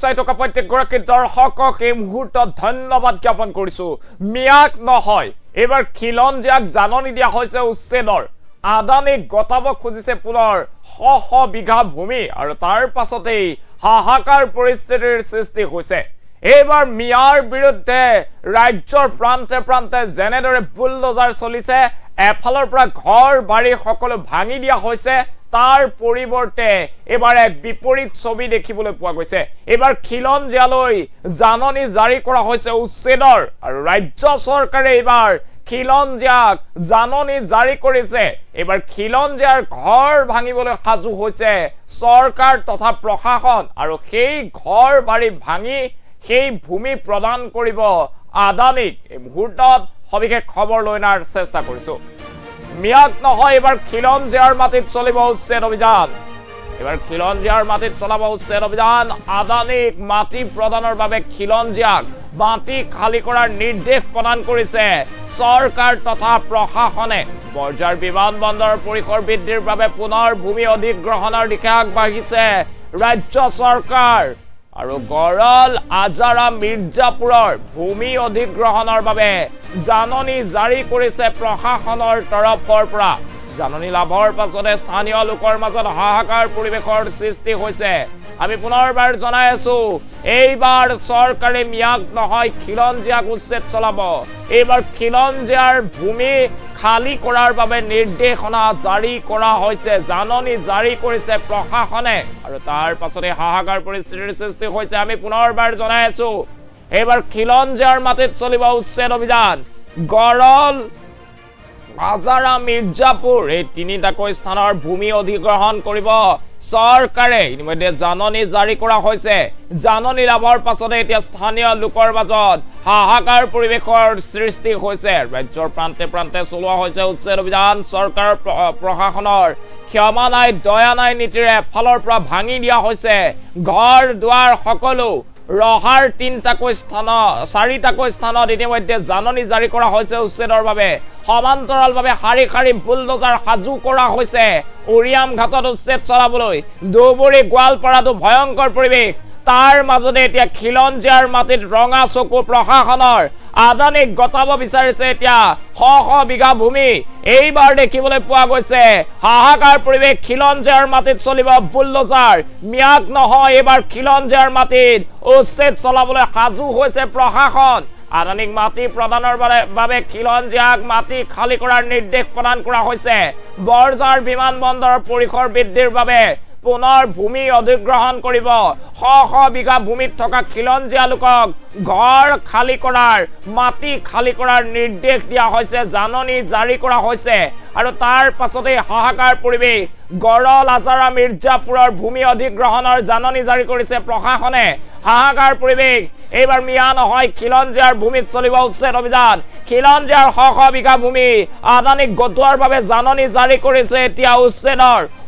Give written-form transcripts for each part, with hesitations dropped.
টকা প্ৰত্যেকগৰাকী দৰ্শকক এই মুহূৰ্তত ধন্যবাদ জ্ঞাপন কৰিছো মিয়াক নহয় এবাৰ খিলঞ্জিয়াক জাননী দিয়া হৈছে উচ্ছেদৰ আদানীক গতাব খুজিছে পুনৰ শ বিঘা ভূমি আৰু তাৰ পাছতেই হাহাকাৰ পৰিস্থিতিৰ সৃষ্টি হৈছে এবাৰ মিয়াৰ বিৰুদ্ধে ৰাজ্যৰ প্ৰান্তে প্ৰান্তে জেনেদৰে বুলডোজাৰ চলিছে এফালৰ পৰা ঘৰ বাৰী সকলো ভাঙি দিয়া হৈছে তাৰ পৰিৱৰ্তে এবাৰ এক বিপৰীত ছবি দেখিবলৈ পোৱা গৈছে এবাৰ খিলঞ্জিয়ালৈ জাননী জাৰি কৰা হৈছে উচ্ছেদৰ আৰু ৰাজ্য চৰকাৰে এবাৰ খিলঞ্জিয়াক জাননী জাৰি কৰিছে এবাৰ খিলঞ্জিয়াৰ ঘৰ ভাঙিবলৈ সাজু হৈছে চৰকাৰ তথা প্ৰশাসন আৰু সেই ঘৰ বাৰী ভাঙি সেই ভূমি প্ৰদান কৰিব আদানীক এই মুহূৰ্তত সবিশেষ খবৰ লৈ অনাৰ চেষ্টা কৰিছো মিয়াক নহয় এবাৰ খিলঞ্জিয়াৰ মাটিত চলিব উচ্ছেদ অভিযান এবাৰ খিলঞ্জিয়াৰ মাটিত চলাব উচ্ছেদ অভিযান আদানীক মাটি প্ৰদানৰ বাবে খিলঞ্জিয়াক মাটি খালি কৰাৰ নিৰ্দেশ প্ৰদান কৰিছে চৰকাৰ তথা প্ৰশাসনে বৰজাৰ বিমানবন্দৰৰ পৰিসৰ বৃদ্ধিৰ বাবে পুনৰ ভূমি অধিগ্ৰহণৰ দিশে আগবাঢ়িছে ৰাজ্য চৰকাৰ আৰু গড়ল আজাৰা মিৰ্জাপুৰৰ ভূমি অধিগ্ৰহণৰ বাবে জাননী জাৰি কৰিছে প্ৰশাসনৰ তৰফৰ পৰা জাননী লাভৰ পাছতে স্থানীয় লোকৰ মাজত হাহাকাৰ পৰিৱেশৰ সৃষ্টি হৈছে আমি পুনৰবাৰ জনাই আছো এইবাৰ চৰকাৰে মিয়াক নহয় খিলঞ্জিয়াক উচ্ছেদ চলাব এইবাৰ খিলঞ্জিয়াৰ ভূমি খালি কৰাৰ বাবে নিৰ্দেশনা জাৰি কৰা হৈছে জাননী জাৰি কৰিছে প্ৰশাসনে আৰু তাৰ পাছতে হাহাকাৰ পৰিস্থিতিৰ সৃষ্টি হৈছে আমি পুনৰবাৰ জনাই আছো এইবাৰ খিলঞ্জিয়াৰ মাটিত চলিব উচ্ছেদ অভিযান গড়ল আজাৰা মিৰ্জাপুৰ এই তিনিটাকৈ স্থানৰ ভূমি অধিগ্ৰহণ কৰিব চৰকাৰে ইতিমধ্যে জাননী জাৰি কৰা হৈছে জাননী লাভৰ পাছতে এতিয়া স্থানীয় লোকৰ মাজত হাহাকাৰ পৰিৱেশৰ সৃষ্টি হৈছে ৰাজ্যৰ প্ৰান্তে প্ৰান্তে চলোৱা হৈছে উচ্ছেদ অভিযান চৰকাৰৰ প্ৰশাসনৰ ক্ষমা নাই দয়া নাই নীতিৰে এফালৰ পৰা ভাঙি দিয়া হৈছে ঘৰ দুৱাৰ সকলো ৰহাৰ চাৰিটাকৈ স্থানত ইতিমধ্যে জাননী জাৰি কৰা হৈছে উচ্ছেদৰ বাবে সমান্তৰালভাৱে শাৰী শাৰী বুলডোজাৰ সাজু কৰা হৈছে উৰিয়াম ঘাটত উচ্ছেদ চলাবলৈ দুবৰি গোৱালপাৰাটো ভয়ংকৰ পৰিৱেশ তাৰ মাজতে এতিয়া খিলঞ্জিয়াৰ মাটিত ৰঙা চকু প্ৰশাসনৰ আদানীক গতাব বিচাৰিছে এতিয়া শ বিঘা ভূমি এইবাৰ দেখিবলৈ পোৱা গৈছে হাহাকাৰ পৰিৱেশ খিলঞ্জিয়াৰ মাটিত চলিব বুলডোজাৰ মিয়াক নহয় এইবাৰ খিলঞ্জিয়াৰ মাটিত উচ্ছেদ চলাবলৈ সাজু হৈছে প্ৰশাসন আদানীক মাটি প্ৰদানৰ বাবে খিলঞ্জিয়াক মাটি খালি কৰাৰ নিৰ্দেশ প্ৰদান কৰা হৈছে বৰজাৰ বিমানবন্দৰৰ পৰিসৰ বৃদ্ধিৰ বাবে পুনৰ ভূমি অধিগ্ৰহণ কৰিব শ বিঘা ভূমিত থকা খিলঞ্জিয়া লোকক ঘৰ খালি কৰাৰ মাটি খালি কৰাৰ নিৰ্দেশ দিয়া হৈছে জাননী জাৰি কৰা হৈছে আৰু তাৰ পাছতে হাহাকাৰ পৰিৱেশ গড়ল আজাৰা মিৰ্জাপুৰৰ ভূমি অধিগ্ৰহণৰ জাননী জাৰি কৰিছে প্ৰশাসনে হাহাকাৰ পৰিৱেশ এইবাৰ মিয়া নহয় খিলঞ্জিয়াৰ ভূমিত চলিব উচ্ছেদ অভিযান খিলঞ্জিয়াৰ শ বিঘা ভূমি আদানীক গটোৱাৰ বাবে জাননী জাৰি কৰিছে এতিয়া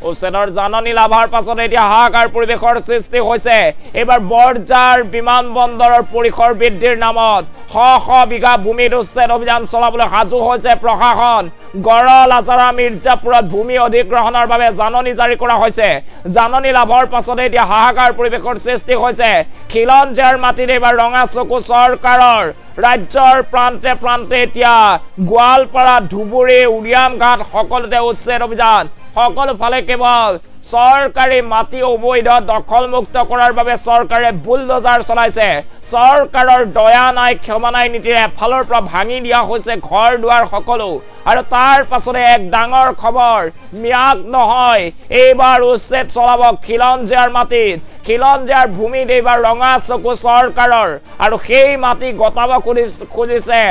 উচ্ছেদৰ জাননী লাভৰ পাছতে এতিয়া হাহাকাৰ পৰিৱেশৰ সৃষ্টি হৈছে এইবাৰ বৰজাৰ বিমানবন্দৰৰ পৰিসৰ বৃদ্ধিৰ নামত শ বিঘা ভূমিত উচ্ছেদ অভিযান চলাবলৈ সাজু হৈছে প্ৰশাসন গড়ল আজাৰা মিৰ্জাপুৰত ভূমি অধিগ্ৰহণৰ বাবে জাননী জাৰি কৰা হৈছে জাননী লাভৰ পাছতে এতিয়া হাহাকাৰ পৰিৱেশৰ সৃষ্টি হৈছে খিলঞ্জিয়াৰ মাটিত এইবাৰ ৰঙা চকু চৰকাৰৰ ৰাজ্যৰ প্ৰান্তে প্ৰান্তে এতিয়া গোৱালপাৰা ধুবুৰী উৰিয়াম ঘাট সকলোতে উচ্ছেদ অভিযান সকলো ফালে কেৱল চৰকাৰী মাটি অবৈধ দখলমুক্ত কৰাৰ বাবে চৰকাৰে বুলডোজাৰ চলাইছে চৰকাৰৰ দয়া নাই ক্ষমা নাই নীতিৰে এফালৰ পৰা ভাঙি দিয়া হৈছে ঘৰ দুৱাৰ সকলো আৰু তাৰ পাছতে এক ডাঙৰ খবৰ মিয়াক নহয় এইবাৰ উচ্ছেদ চলাব খিলঞ্জিয়াৰ মাটিত খিলঞ্জিয়াৰ ভূমিত এইবাৰ ৰঙা চকু চৰকাৰৰ আৰু সেই মাটি গতাব খুজিছে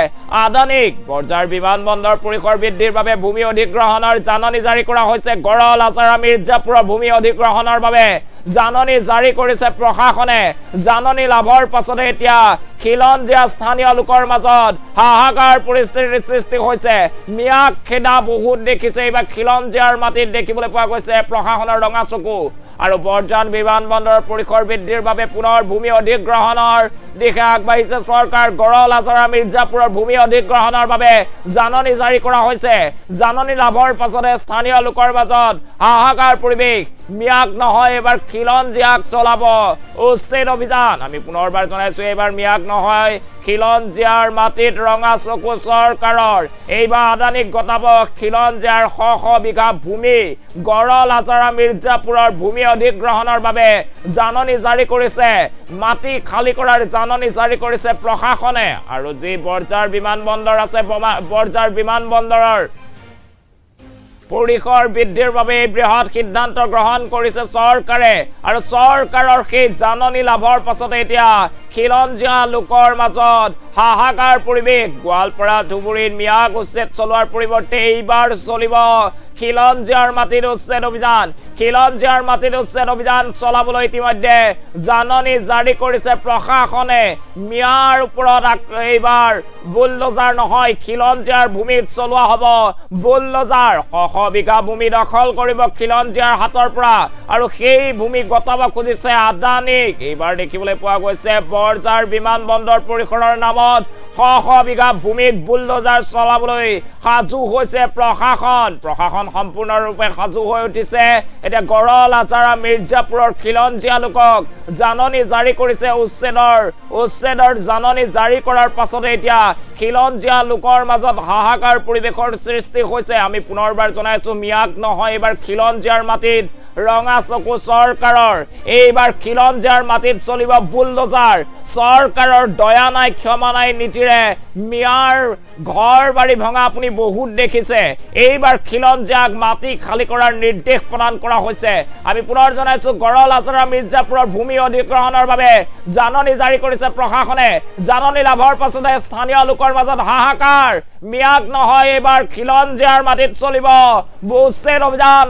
আদানীক বৰজাৰ বিমানবন্দৰ পৰিসৰ বৃদ্ধিৰ বাবে ভূমি অধিগ্ৰহণৰ জাননী জাৰি কৰা হৈছে গড়ল আজাৰা মিৰ্জাপুৰৰ ভূমি অধিগ্ৰহণৰ বাবে জাননী জাৰি কৰিছে প্ৰশাসনে জাননী লাভৰ পাছতে এতিয়া খিলঞ্জিয়া স্থানীয় লোকৰ মাজত হাহাকাৰ পৰিস্থিতিৰ সৃষ্টি হৈছে মিয়াক খেদা বহুত দেখিছে এইবাৰ খিলঞ্জিয়াৰ মাটিত দেখিবলৈ পোৱা গৈছে প্ৰশাসনৰ ৰঙা চকু আৰু বৰজাৰ বিমানবন্দৰৰ পৰিসৰ বৃদ্ধিৰ বাবে পুনৰ ভূমি অধিগ্ৰহণৰ দিশে আগবাঢ়িছে চৰকাৰ গড়ল আজাৰা মিৰ্জাপুৰৰ ভূমি অধিগ্ৰহণৰ বাবে জাননী জাৰি কৰা হৈছে জাননী লাভৰ পাছতে স্থানীয় লোকৰ মাজত হাহাকাৰ পৰিৱেশ মিয়াক নহয় এবাৰ খিলঞ্জীয়াক চলাব উচ্ছেদ অভিযান আমি পুনৰবাৰ জনাইছো এবাৰ মিয়াক নহয় খিলঞ্জীয়াৰ মাটিত ৰঙা চকু চৰকাৰৰ এইবাৰ আদানীক গতাব খিলঞ্জীয়াৰ শ বিঘা ভূমি গড়ল আজাৰা মিৰ্জাপুৰৰ ভূমি অধিগ্ৰহণৰ বাবে জাননী জাৰি কৰিছে মাটি খালি কৰাৰ জাননী জাৰি কৰিছে প্ৰশাসনে আৰু যি বৰজাৰ বিমানবন্দৰ আছে বৰজাৰ বিমানবন্দৰৰ পৰিসৰ বৃদ্ধিৰ বাবে বৃহৎ সিদ্ধান্ত গ্ৰহণ কৰিছে চৰকাৰে আৰু চৰকাৰৰ সেই জাননী লাভৰ পাছতে এতিয়া খিলঞ্জীয়া লোকৰ মাজত হাহাকাৰ পৰিৱেশ গোৱালপাৰা ধুবুৰীত মিয়াক উচ্ছেদ চলোৱাৰ পৰিৱৰ্তে এইবাৰ চলিব খিলঞ্জীয়াৰ মাটিত উচ্ছেদ অভিযান খিলঞ্জীয়াৰ মাটিত উচ্ছেদ অভিযান চলাবলৈ ইতিমধ্যে জাননী জাৰি কৰিছে প্ৰশাসনে মিয়াৰ ওপৰত এইবাৰ বুলডোজাৰ নহয় খিলঞ্জীয়াৰ ভূমিত চলোৱা হ'ব বুলডোজাৰ শ বিঘা ভূমি দখল কৰিব খিলঞ্জীয়াৰ হাতৰ পৰা আৰু সেই ভূমি গতাব খুজিছে আদানীক এইবাৰ দেখিবলৈ পোৱা গৈছে বৰজাৰ বিমানবন্দৰ পৰিসৰৰ নামত শ বিঘা ভূমিত বুলডোজাৰ চলাবলৈ সাজু হৈছে প্ৰশাসন সম্পূৰ্ণৰূপে সাজু হৈ উঠিছে এতিয়া গড়ল আজাৰা মিৰ্জাপুৰৰ খিলঞ্জীয়া লোকক জাননী জাৰি কৰিছে উচ্ছেদৰ জাননী জাৰি কৰাৰ পাছতে এতিয়া খিলঞ্জীয়া লোকৰ মাজত হাহাকাৰ পৰিৱেশৰ সৃষ্টি হৈছে আমি পুনৰবাৰ জনাইছো মিয়াক নহয় এবাৰ খিলঞ্জীয়াৰ মাটিত ৰঙা চকু চৰকাৰৰ এইবাৰ খিলঞ্জীয়াৰ মাটিত চলিব বুলডোজাৰ চৰকাৰৰ দয়া নাই ক্ষমা নাই নীতিৰে মিয়াৰ ঘৰ বাৰী ভঙা আপুনি বহুত দেখিছে এইবাৰ খিলঞ্জীয়াক মাটি খালি কৰাৰ নিৰ্দেশ প্ৰদান কৰা হৈছে আমি পুনৰ জনাইছো গড়ল আজাৰা মিৰ্জাপুৰৰ ভূমি অধিগ্ৰহণৰ বাবে জাননী জাৰি কৰিছে প্ৰশাসনে জাননী লাভৰ পাছতে স্থানীয় লোকৰ মাজত হাহাকাৰ মিয়াক নহয় এইবাৰ খিলঞ্জীয়াৰ মাটিত চলিব উচ্ছেদ অভিযান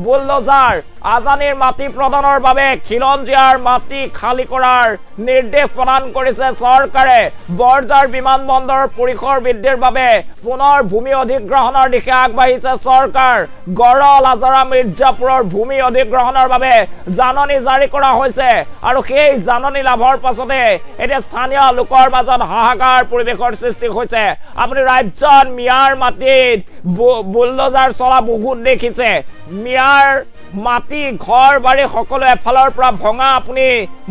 বুলডোজাৰ আদানীৰ মাটি প্ৰদানৰ বাবে খিলঞ্জীয়াৰ মাটি খালি কৰাৰ নিৰ্দেশ প্ৰদান কৰিছে চৰকাৰে বৰজাৰ বিমানবন্দৰৰ পৰিসৰ বৃদ্ধিৰ বাবে পুনৰ ভূমি অধিগ্ৰহণৰ দিশে আগবাঢ়িছে চৰকাৰ গড়ল আজাৰা মিৰ্জাপুৰৰ ভূমি অধিগ্ৰহণৰ বাবে জাননী জাৰি কৰা হৈছে আৰু সেই জাননী লাভৰ পাছতে এতিয়া স্থানীয় লোকৰ মাজত হাহাকাৰ পৰিৱেশৰ সৃষ্টি হৈছে আপুনি ৰাজ্যত মিয়াৰ মাটিত বুলডোজাৰ চলা বহুত দেখিছে মিয়াৰ মাটি ঘৰ বাৰী সকলো এফালৰ পৰা ভঙা আপুনি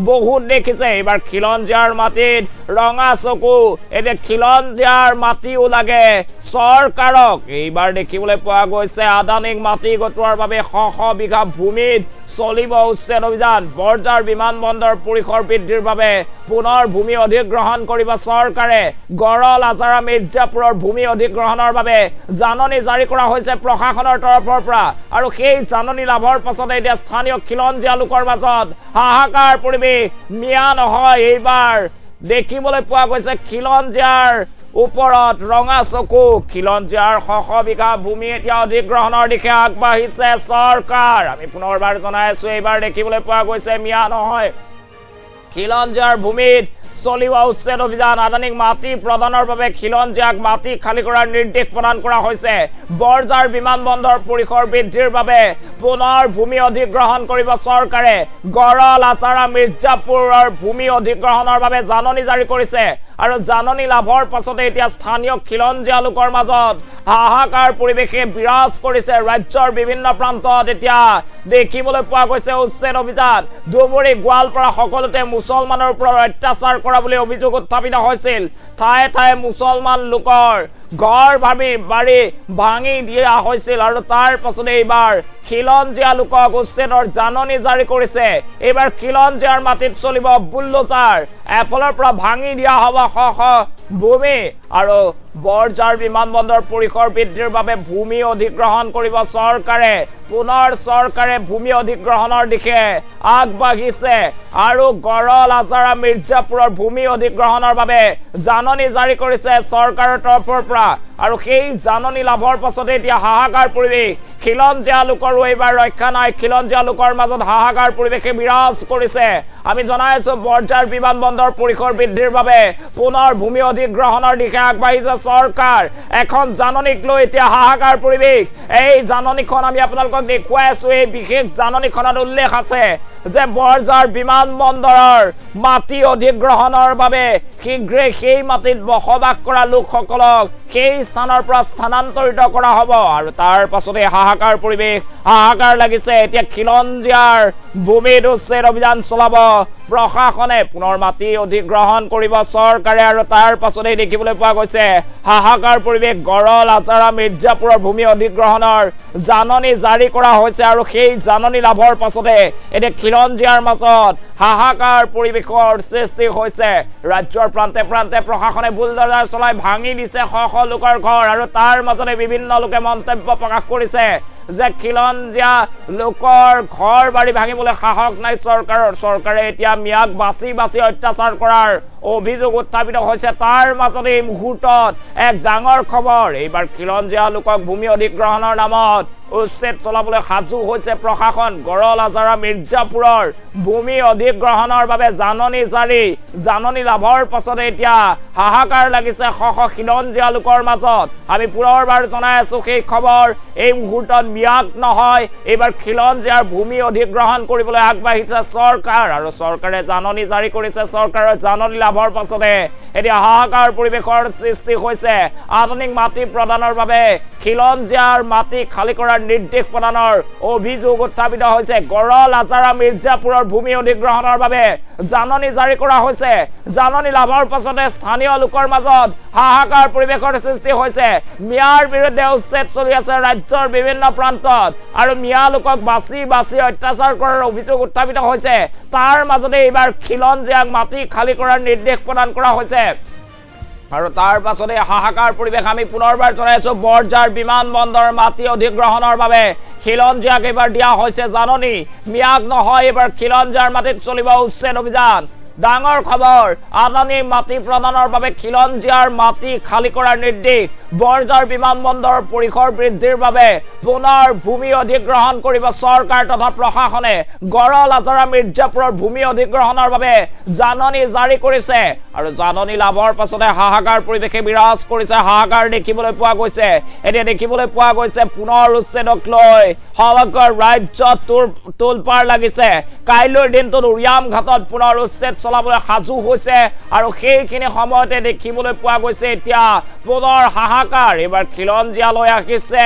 বহুত দেখিছে এইবাৰ খিলঞ্জীয়াৰ মাটিত ৰঙা চকু এতিয়া খিলঞ্জীয়াৰ মাটিও লাগে চৰকাৰক এইবাৰ দেখিবলৈ পোৱা গৈছে আদানীক মাটি গটোৱাৰ বাবে শ বিঘা ভূমিত চলিব উচ্ছেদ অভিযান বৰজাৰ বিমানবন্দৰ পৰিসৰ বৃদ্ধিৰ বাবে পুনৰ ভূমি অধিগ্ৰহণ কৰিব চৰকাৰে গড়ল আজাৰা মিৰ্জাপুৰৰ ভূমি অধিগ্ৰহণৰ বাবে জাননী জাৰি কৰা হৈছে প্ৰশাসনৰ তৰফৰ পৰা আৰু সেই জাননী লাভৰ পাছতে এতিয়া স্থানীয় খিলঞ্জীয়া লোকৰ মাজত হাহাকাৰ পৰিৱেশ মিয়া নহয় এইবাৰ দেখিবলৈ পোৱা গৈছে খিলঞ্জীয়াৰ ওপৰত ৰঙা চকু খিলঞ্জীয়াৰ শ বিঘা ভূমি এতিয়া অধিগ্ৰহণৰ দিশে আগবাঢ়িছে চৰকাৰ আমি পুনৰবাৰ জনাইছো এইবাৰ দেখিবলৈ পোৱা গৈছে মিয়া নহয় খিলঞ্জীয়াৰ ভূমিত চলিব উচ্ছেদ অভিযান আদানীক মাটি প্ৰদানৰ বাবে খিলঞ্জীয়াক মাটি খালি কৰাৰ নিৰ্দেশ প্ৰদান কৰা হৈছে বৰজাৰ বিমানবন্দৰ পৰিসৰ বৃদ্ধিৰ বাবে পুনৰ ভূমি অধিগ্ৰহণ কৰিব চৰকাৰে গড়ল আজাৰা মিৰ্জাপুৰৰ ভূমি অধিগ্ৰহণৰ বাবে জাননী জাৰি কৰিছে আৰু জাননী লাভৰ পাছতে এতিয়া স্থানীয় খিলঞ্জীয়া লোকৰ মাজত হাহাকাৰ পৰিৱেশে বিৰাজ কৰিছে ৰাজ্যৰ বিভিন্ন প্ৰান্তত এতিয়া দেখিবলৈ পোৱা গৈছে উচ্ছেদ অভিযান ধুবুৰী গোৱালপাৰা সকলোতে মুছলমানৰ ওপৰত অত্যাচাৰ কৰা বুলি অভিযোগ উত্থাপিত হৈছিল ঠায়ে ঠায়ে মুছলমান লোকৰ ঘৰ বাৰী ভাঙি দিয়া হৈছিল আৰু তাৰ পাছতে এইবাৰ খিলঞ্জীয়া লোকক উচ্ছেদৰ জাননী জাৰি কৰিছে এইবাৰ খিলঞ্জীয়াৰ মাটিত চলিব বুলডোজাৰ এফালৰ পৰা ভাঙি দিয়া হ'ব শ ভূমি আৰু বৰজাৰ বিমানবন্দৰ পৰিসৰ বৃদ্ধিৰ বাবে ভূমি অধিগ্ৰহণ কৰিব চৰকাৰে পুনৰ চৰকাৰে ভূমি অধিগ্ৰহণৰ দিশে আগবাঢ়িছে আৰু গড়ল আজাৰা মিৰ্জাপুৰৰ ভূমি অধিগ্ৰহণৰ বাবে জাননী জাৰি কৰিছে চৰকাৰৰ তৰফৰ পৰা আৰু সেই জাননী লাভৰ পাছতে এতিয়া হাহাকাৰ পৰিৱেশ খিলঞ্জীয়া লোকৰো এইবাৰ ৰক্ষা নাই খিলঞ্জীয়া লোকৰ মাজত হাহাকাৰ পৰিৱেশে বিৰাজ কৰিছে আমি জনাইছো বৰজাৰ বিমানবন্দৰ পৰিসৰ বৃদ্ধিৰ বাবে পুনৰ ভূমি অধিগ্ৰহণৰ দিশে আগবাঢ়িছে চৰকাৰ এখন জাননীক লৈ এতিয়া হাহাকাৰ পৰিৱেশ এই জাননীখন আমি আপোনালোকক দেখুৱাই আছো এই বিশেষ জাননীখনত উল্লেখ আছে যে বৰজাৰ বিমানবন্দৰৰ মাটি অধিগ্ৰহণৰ বাবে শীঘ্ৰে সেই মাটিত বসবাস কৰা লোকসকলক সেই স্থানৰ পৰা স্থানান্তৰিত কৰা হ'ব আৰু তাৰ পাছতে হাহাকাৰ পৰিৱেশ হাহাকাৰ লাগিছে এতিয়া খিলঞ্জীয়াৰ ভূমিত উচ্ছেদ অভিযান চলাব প্ৰশাসনে পুনৰ মাটি অধিগ্ৰহণ কৰিব চৰকাৰে আৰু তাৰ পাছতে দেখিবলৈ পোৱা গৈছে হাহাকাৰ পৰিৱেশ গড়ল আজাৰা মিৰ্জাপুৰৰ ভূমি অধিগ্ৰহণৰ জাননী জাৰি কৰা হৈছে আৰু সেই জাননী লাভৰ পাছতে এতিয়া খিলঞ্জীয়াৰ মাজত হাহাকাৰ পৰিৱেশৰ সৃষ্টি হৈছে ৰাজ্যৰ প্ৰান্তে প্ৰান্তে প্ৰশাসনে বুলডোজাৰ চলাই ভাঙি দিছে শ লোকৰ ঘৰ আৰু তাৰ মাজতে বিভিন্ন লোকে মন্তব্য প্ৰকাশ কৰিছে যে খিলঞ্জীয়া লোকৰ ঘৰ বাৰী ভাঙিবলৈ সাহস নাই চৰকাৰে এতিয়া মিয়াক বাছি বাছি অত্যাচাৰ কৰাৰ অভিযোগ উত্থাপিত হৈছে তাৰ মাজতে এই মুহূৰ্তত এক ডাঙৰ খবৰ এইবাৰ খিলঞ্জীয়া লোকক ভূমি অধিগ্ৰহণৰ নামত উচ্ছেদ চলাবলৈ সাজু হৈছে প্ৰশাসন গড়ল আজাৰা মিৰ্জাপুৰৰ ভূমি অধিগ্ৰহণৰ বাবে জাননী লাভৰ পাছতে এতিয়া হাহাকাৰ লাগিছে শ খিলঞ্জীয়া লোকৰ মাজত আমি পুনৰবাৰ জনাই আছো সেই খবৰ এই মুহূৰ্তত মিয়াক নহয় এইবাৰ খিলঞ্জীয়াৰ ভূমি অধিগ্ৰহণ কৰিবলৈ আগবাঢ়িছে চৰকাৰ আৰু চৰকাৰে জাননী জাৰি কৰিছে চৰকাৰৰ জাননী লাভৰ পাছতে এতিয়া হাহাকাৰ পৰিৱেশৰ সৃষ্টি হৈছে আধুনিক মাটি প্ৰদানৰ বাবে খিলঞ্জীয়াৰ মাটি খালী কৰাৰ নিৰ্দেশ প্ৰদানৰ অভিযোগ উত্থাপিত হৈছে গড়ল আজাৰা মিৰ্জাপুৰৰ ভূমি অধিগ্ৰহণৰ বাবে জাননী জাৰি কৰা হৈছে জাননী লাভৰ পাছতে স্থানীয় লোকৰ মাজত হাহাকাৰ পৰিৱেশৰ সৃষ্টি হৈছে মিয়াৰ বিৰুদ্ধে উচ্ছেদ চলি আছে ৰাজ্যৰ বিভিন্ন প্ৰান্তত আৰু মিয়া লোকক বাছি বাছি অত্যাচাৰ কৰাৰ অভিযোগ উত্থাপিত হৈছে তাৰ মাজতে এইবাৰ খিলঞ্জীয়াক মাটি খালী কৰাৰ নিৰ্দেশ প্ৰদান কৰা হৈছে আৰু তাৰ পাছতে হাহাকাৰ পৰিৱেশ আমি পুনৰবাৰ জনাইছো বৰজাৰ বিমানবন্দৰ মাটি অধিগ্ৰহণৰ বাবে খিলঞ্জীয়াক এইবাৰ দিয়া হৈছে জাননী মিয়াক নহয় এইবাৰ খিলঞ্জীয়াৰ মাটিত চলিব উচ্ছেদ অভিযান ডাঙৰ খবৰ আদানী মাটি প্ৰদানৰ বাবে খিলঞ্জীয়াৰ মাটি খালী কৰাৰ নিৰ্দেশ বৰজাৰ বিমানবন্দৰ পৰিসৰ বৃদ্ধিৰ বাবে পুনৰ ভূমি অধিগ্ৰহণ কৰিব চৰকাৰ তথা প্ৰশাসনে গড়ল আজাৰা মিৰ্জাপুৰৰ ভূমি অধিগ্ৰহণৰ বাবে জাননী জাৰি কৰিছে আৰু জাননী লাভৰ পাছতে হাহাকাৰ পৰিৱেশে বিৰাজ কৰিছে হাহাকাৰ দেখিবলৈ পোৱা গৈছে এতিয়া দেখিবলৈ পোৱা গৈছে পুনৰ উচ্ছেদক লৈ সমগ্ৰ ৰাজ্যত তোলপাৰ লাগিছে কাইলৈৰ দিনটোত উৰিয়াম ঘাটত পুনৰ উচ্ছেদ চলাবলৈ সাজু হৈছে আৰু সেইখিনি সময়তে দেখিবলৈ পোৱা গৈছে এতিয়া পুনৰ হাহাকাৰ এবাৰ খিলঞ্জীয়ালৈ আহিছে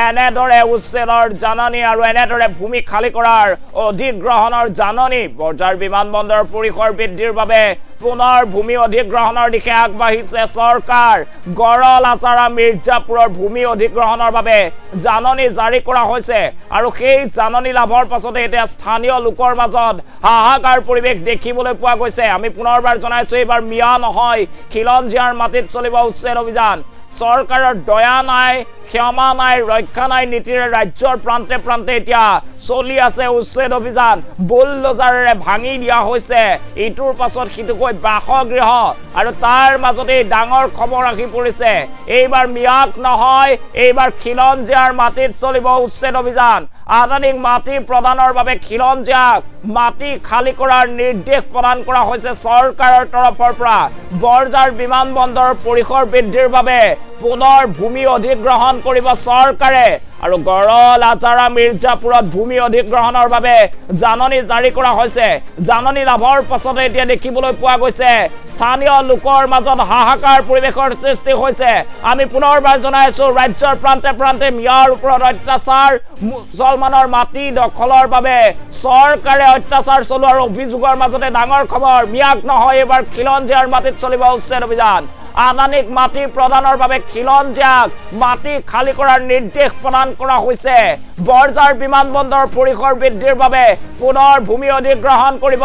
এনেদৰে উচ্ছেদৰ জাননী আৰু এনেদৰে ভূমি খালী কৰাৰ অধিগ্ৰহণৰ জাননী বৰজাৰ বিমানবন্দৰৰ পৰিসৰ বৃদ্ধিৰ বাবে পুনৰ ভূমি অধিগ্ৰহণৰ দিশে আগবাঢ়িছে চৰকাৰ গড়ল আজাৰা মিৰ্জাপুৰৰ ভূমি অধিগ্ৰহণৰ বাবে জাননী জাৰি কৰা হৈছে আৰু সেই জাননী লাভৰ পাছতে এতিয়া স্থানীয় লোকৰ মাজত হাহাকাৰ পৰিৱেশ দেখিবলৈ পোৱা গৈছে আমি পুনৰবাৰ জনাইছো এইবাৰ মিয়া নহয় খিলঞ্জীয়াৰ মাটিত চলিব উচ্ছেদ অভিযান চৰকাৰৰ দয়া নাই ক্ষমা নাই ৰক্ষা নাই নীতিৰে ৰাজ্যৰ প্ৰান্তে প্ৰান্তে এতিয়া চলি আছে উচ্ছেদ অভিযান বুলডোজাৰেৰে ভাঙি দিয়া হৈছে ইটোৰ পাছত সিটোকৈ বাসগৃহ আৰু তাৰ মাজতে ডাঙৰ খবৰ আহি পৰিছে এইবাৰ মিয়াক নহয় এইবাৰ খিলঞ্জীয়াৰ মাটিত চলিব উচ্ছেদ অভিযান আদানীক মাটি প্ৰদানৰ বাবে খিলঞ্জীয়াক মাটি খালী কৰাৰ নিৰ্দেশ প্ৰদান কৰা হৈছে চৰকাৰৰ তৰফৰ পৰা বৰজাৰ বিমানবন্দৰৰ পৰিসৰ বৃদ্ধিৰ বাবে পুনৰ ভূমি অধিগ্ৰহণ কৰিব চৰকাৰে আৰু গড়ল আজাৰা মিৰ্জাপুৰত ভূমি অধিগ্ৰহণৰ বাবে জাননী জাৰি কৰা হৈছে জাননী লাভৰ পাছতে এতিয়া দেখিবলৈ পোৱা গৈছে স্থানীয় লোকৰ মাজত হাহাকাৰ পৰিৱেশৰ সৃষ্টি হৈছে আমি পুনৰবাৰ জনাইছো ৰাজ্যৰ প্ৰান্তে প্ৰান্তে মিয়াৰ ওপৰত অত্যাচাৰ মুছলমানৰ মাটি দখলৰ বাবে চৰকাৰে অত্যাচাৰ চলোৱাৰ অভিযোগৰ মাজতে ডাঙৰ খবৰ মিয়াক নহয় এইবাৰ খিলঞ্জীয়াৰ মাটিত চলিব উচ্ছেদ অভিযান আদানীক মাটি প্ৰদানৰ বাবে খিলঞ্জীয়াক মাটি খালী কৰাৰ নিৰ্দেশ প্ৰদান কৰা হৈছে বৰজাৰ বিমানবন্দৰ পৰিসৰ বৃদ্ধিৰ বাবে পুনৰ ভূমি অধিগ্ৰহণ কৰিব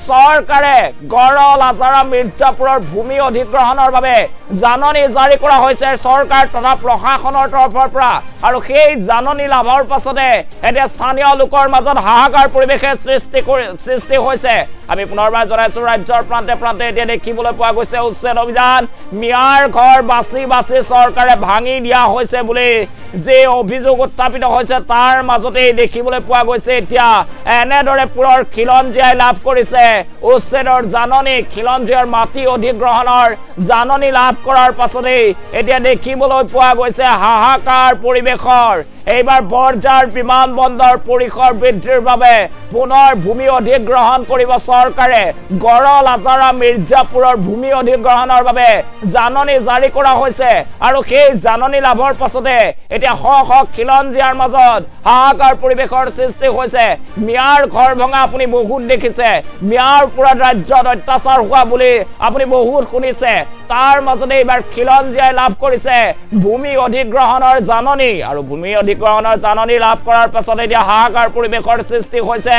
চৰকাৰে গড়ল আজাৰা মিৰ্জাপুৰৰ ভূমি অধিগ্ৰহণৰ বাবে জাননী জাৰি কৰা হৈছে চৰকাৰ তথা প্ৰশাসনৰ তৰফৰ পৰা আৰু সেই জাননী লাভৰ পাছতে এতিয়া স্থানীয় লোকৰ মাজত হাহাকাৰ পৰিৱেশে সৃষ্টি হৈছে আমি পুনৰবাৰ জনাইছো ৰাজ্যৰ প্ৰান্তে প্ৰান্তে এতিয়া দেখিবলৈ পোৱা গৈছে উচ্ছেদ অভিযান মিয়াৰ ঘৰ বাছি বাছি চৰকাৰে ভাঙি দিয়া হৈছে বুলি যে অভিযোগ উত্থাপিত হৈছে তাৰ মাজতে দেখিবলৈ পোৱা গৈছে এতিয়া এনেদৰে পুৰৰ খিলঞ্জীয়াই লাভ কৰিছে উচ্ছেদৰ জাননী খিলঞ্জীয়াৰ মাটি অধিগ্ৰহণৰ জাননী লাভ কৰাৰ পাছতে এতিয়া দেখিবলৈ পোৱা গৈছে হাহাকাৰ পৰিৱেশৰ এইবাৰ বৰঝাৰ বিমানবন্দৰ পৰিসৰ বৃদ্ধিৰ বাবে পুনৰ ভূমি অধিগ্ৰহণ কৰিব চৰকাৰে গড়ল আজাৰা মিৰ্জাপুৰৰ ভূমি অধিগ্ৰহণৰ বাবে জাননী জাৰি কৰা হৈছে আৰু সেই জাননী লাভৰ পাছতে এতিয়া শ খিলঞ্জীয়াৰ মাজত হাহাকাৰ পৰিৱেশৰ সৃষ্টি হৈছে মিয়াৰ ঘৰ ভঙা আপুনি বহুত দেখিছে মিয়াৰ ওপৰত ৰাজ্যত অত্যাচাৰ হোৱা বুলি আপুনি বহুত শুনিছে তাৰ মাজতে এইবাৰ খিলঞ্জীয়াই লাভ কৰিছে ভূমি অধিগ্ৰহণৰ জাননী আৰু ভূমি অধিগ্ৰহণৰ জাননী লাভ কৰাৰ পাছত এতিয়া হাহাকাৰ পৰিৱেশৰ সৃষ্টি হৈছে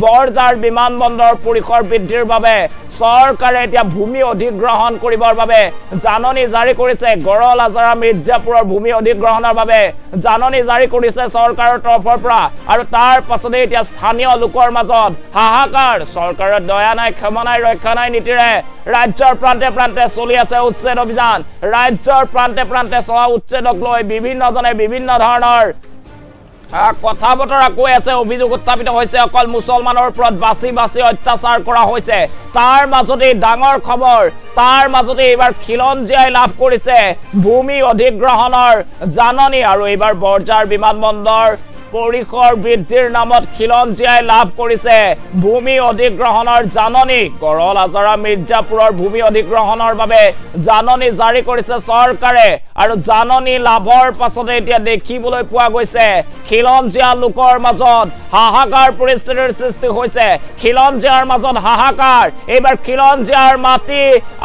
বৰঝাৰ বিমানবন্দৰ পৰিসৰ বৃদ্ধিৰ বাবে চৰকাৰে এতিয়া ভূমি অধিগ্ৰহণ কৰিবৰ বাবে জাননী জাৰি কৰিছে গড়ল আজাৰা মিৰ্জাপুৰৰ ভূমি অধিগ্ৰহণৰ বাবে জাননী জাৰি কৰিছে চৰকাৰৰ তৰফৰ পৰা আৰু তাৰ পাছতে এতিয়া স্থানীয় লোকৰ মাজত হাহাকাৰ চৰকাৰৰ দয়া নাই ক্ষমা নাই ৰক্ষা নাই নীতিৰে ৰাজ্যৰ প্ৰান্তে প্ৰান্তে চলি আছে উচ্ছেদ অভিযান ৰাজ্যৰ প্ৰান্তে প্ৰান্তে চলা উচ্ছেদক লৈ বিভিন্নজনে বিভিন্ন ধৰণৰ কথা বতৰা কৈ আছে অভিযোগ উত্থাপিত হৈছে অকল মুছলমানৰ ওপৰত বাছি বাছি অত্যাচাৰ কৰা হৈছে তাৰ মাজতে ডাঙৰ খবৰ তাৰ মাজতে এইবাৰ খিলঞ্জীয়াই লাভ কৰিছে ভূমি অধিগ্ৰহণৰ জাননী আৰু এইবাৰ বৰঝাৰ বিমানবন্দৰ পৰিসৰ বৃদ্ধিৰ নামত খিলঞ্জীয়াই লাভ কৰিছে ভূমি অধিগ্ৰহণৰ জাননী গড়ল আজাৰা মিৰ্জাপুৰৰ ভূমি অধিগ্ৰহণৰ বাবে জাননী জাৰি কৰিছে চৰকাৰে আৰু জাননী লাভৰ পাছতে এতিয়া দেখিবলৈ পোৱা গৈছে খিলঞ্জীয়া লোকৰ মাজত হাহাকাৰ পৰিস্থিতিৰ সৃষ্টি হৈছে খিলঞ্জীয়াৰ মাজত হাহাকাৰ এইবাৰ খিলঞ্জীয়াৰ মাটি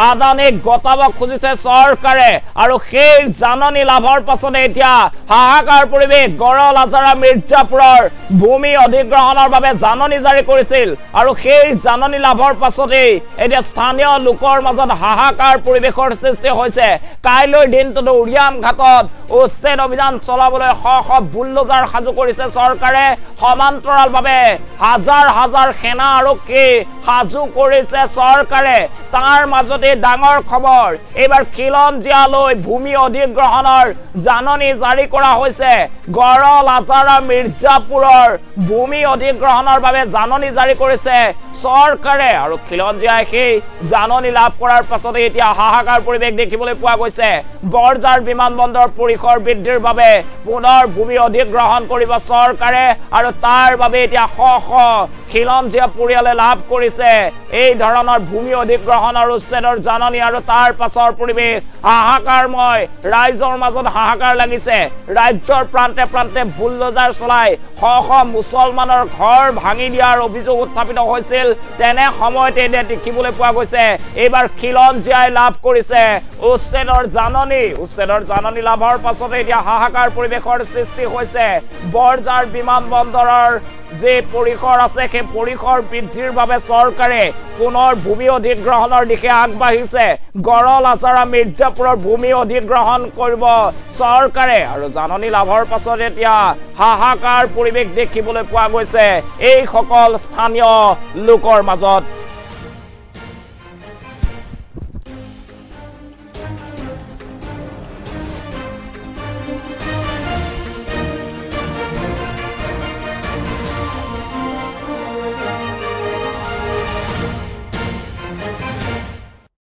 আদানীক গতাব খুজিছে চৰকাৰে আৰু সেই জাননী লাভৰ পাছতে এতিয়া হাহাকাৰ পৰিৱেশ গড়ল আজাৰা মিৰ্জাপুৰৰ ভূমি অধিগ্ৰহণৰ বাবে জাননী জাৰি কৰিছিল আৰু সেই জাননী লাভৰ পাছতে এতিয়া স্থানীয় লোকৰ মাজত হাহাকাৰ পৰিৱেশৰ সৃষ্টি হৈছে কাইলৈ দিনটো উৰিয়াম ঘাটত উচ্ছেদ অভিযান চলাবলৈ শ বুলডোজাৰ সাজু কৰিছে চৰকাৰে সমান্তৰালভাৱে হাজাৰ হাজাৰ সেনা আৰক্ষী সাজু কৰিছে চৰকাৰে তাৰ মাজতে ডাঙৰ খবৰ এইবাৰ খিলঞ্জীয়ালৈ ভূমি অধিগ্ৰহণৰ জাননী জাৰি কৰা হৈছে গড়ল আজাৰা মিৰ্জাপুৰৰ ভূমি অধিগ্ৰহণৰ বাবে জাননী জাৰি কৰিছে চৰকাৰে আৰু খিলঞ্জীয়াই সেই জাননী লাভ কৰাৰ পাছতে এতিয়া হাহাকাৰ পৰিৱেশ দেখিবলৈ পোৱা গৈছে বৰঝাৰ বিমানবন্দৰ পৰিসৰ বৃদ্ধিৰ বাবে পুনৰ ভূমি অধিগ্ৰহণ কৰিব চৰকাৰে আৰু তাৰ বাবে এতিয়া শ খিলঞ্জীয়া পৰিয়ালে লাভ কৰিছে এই ধৰণৰ ভূমি অধিগ্ৰহণ আৰু উচ্ছেদৰ জাননী আৰু তাৰ পাছৰ পৰিৱেশ হাহাকাৰময় ৰাইজৰ মাজত হাহাকাৰ লাগিছে ৰাজ্যৰ প্ৰান্তে প্ৰান্তে বুলডোজাৰ চলাই শ মুছলমানৰ ঘৰ ভাঙি দিয়াৰ অভিযোগ উত্থাপিত হৈছিল তেনে সময়তে দেখিবলৈ পোৱা গৈছে এইবাৰ খিলঞ্জীয়াই লাভ কৰিছে উচ্ছেদৰ জাননী লাভৰ পাছতে এতিয়া হাহাকাৰ পৰিৱেশৰ সৃষ্টি হৈছে বৰঝাৰ বিমানবন্দৰৰ যে পৰিসৰ আছে সেই পৰিসৰ বৃদ্ধিৰ বাবে চৰকাৰে পুনৰ ভূমি অধিগ্ৰহণৰ দিশে আগবাঢ়িছে গড়ল আজাৰা মিৰ্জাপুৰৰ ভূমি অধিগ্ৰহণ কৰিব চৰকাৰে আৰু জাননী লাভৰ পাছত এতিয়া হাহাকাৰ পৰিৱেশ দেখিবলৈ পোৱা গৈছে এই সকল স্থানীয় লোকৰ মাজত